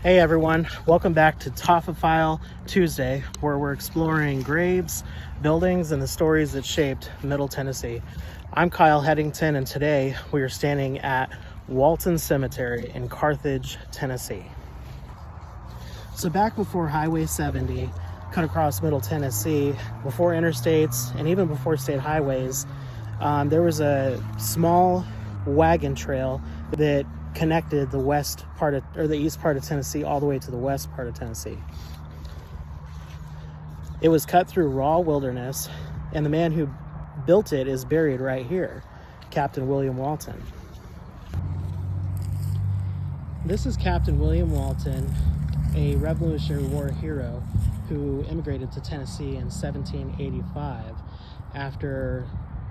Hey everyone, welcome back to Taphophile Tuesday, where we're exploring graves, buildings, and the stories that shaped Middle Tennessee. I'm Kyle Headington, and today we are standing at Walton Cemetery in Carthage, Tennessee. So back before Highway 70 cut across Middle Tennessee, before interstates and even before state highways, there was a small wagon trail that connected the east part of Tennessee all the way to the west part of Tennessee. It was cut through raw wilderness, and the man who built it is buried right here, Captain William Walton. This is Captain William Walton, a Revolutionary War hero who immigrated to Tennessee in 1785 after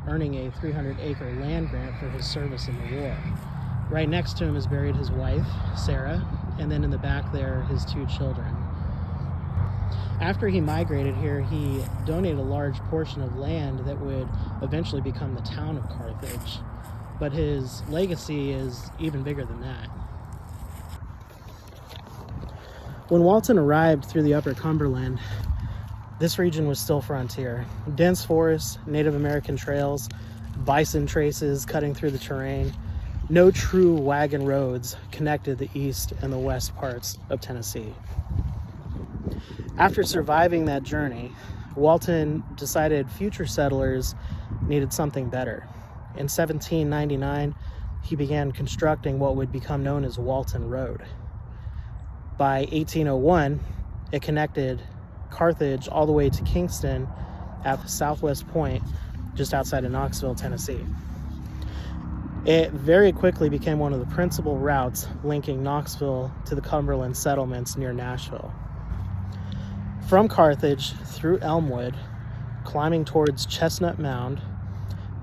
earning a 300-acre land grant for his service in the war. Right next to him is buried his wife, Sarah, and then in the back there, his two children. After he migrated here, he donated a large portion of land that would eventually become the town of Carthage, but his legacy is even bigger than that. When Walton arrived through the Upper Cumberland, this region was still frontier. Dense forests, Native American trails, bison traces cutting through the terrain. No true wagon roads connected the east and the west parts of Tennessee. After surviving that journey, Walton decided future settlers needed something better. In 1799, he began constructing what would become known as Walton Road. By 1801, it connected Carthage all the way to Kingston at the southwest point, just outside of Knoxville, Tennessee. It very quickly became one of the principal routes linking Knoxville to the Cumberland settlements near Nashville. From Carthage through Elmwood, climbing towards Chestnut Mound,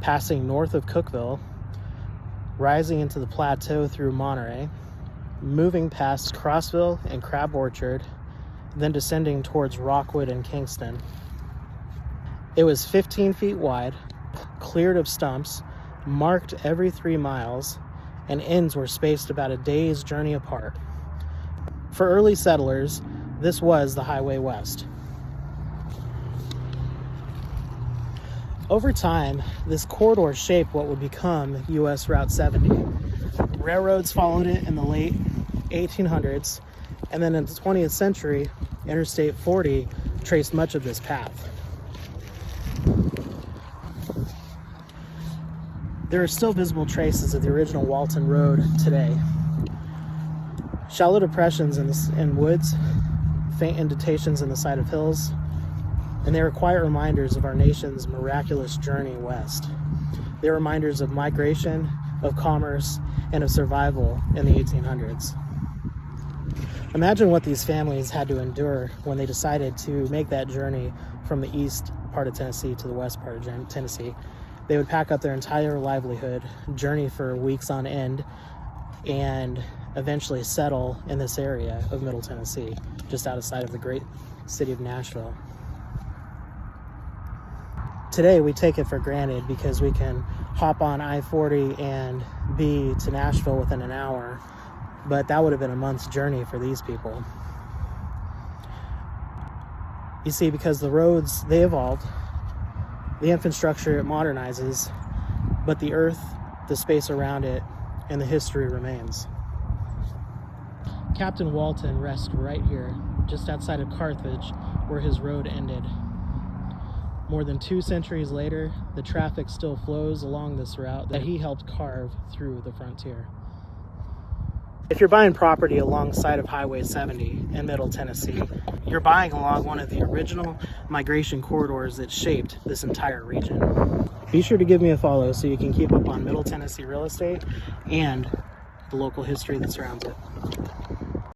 passing north of Cookeville, rising into the plateau through Monterey, moving past Crossville and Crab Orchard, then descending towards Rockwood and Kingston. It was 15 feet wide, cleared of stumps, marked every 3 miles, and ends were spaced about a day's journey apart. For early settlers, this was the Highway West. Over time, this corridor shaped what would become US Route 70. Railroads followed it in the late 1800s, and then in the 20th century, Interstate 40 traced much of this path. There are still visible traces of the original Walton Road today. Shallow depressions in woods, faint indentations in the side of hills, and they are quiet reminders of our nation's miraculous journey west. They're reminders of migration, of commerce, and of survival in the 1800s. Imagine what these families had to endure when they decided to make that journey from the east part of Tennessee to the west part of Tennessee. They would pack up their entire livelihood, journey for weeks on end, and eventually settle in this area of Middle Tennessee, just outside of the great city of Nashville. Today, we take it for granted because we can hop on I-40 and be to Nashville within an hour, but that would have been a month's journey for these people. You see, because the roads, they evolved, the infrastructure, it modernizes, but the earth, the space around it, and the history remains. Captain Walton rests right here, just outside of Carthage, where his road ended. More than 2 centuries later, the traffic still flows along this route that he helped carve through the frontier. If you're buying property alongside of Highway 70 in Middle Tennessee, you're buying along one of the original migration corridors that shaped this entire region. Be sure to give me a follow so you can keep up on Middle Tennessee real estate and the local history that surrounds it.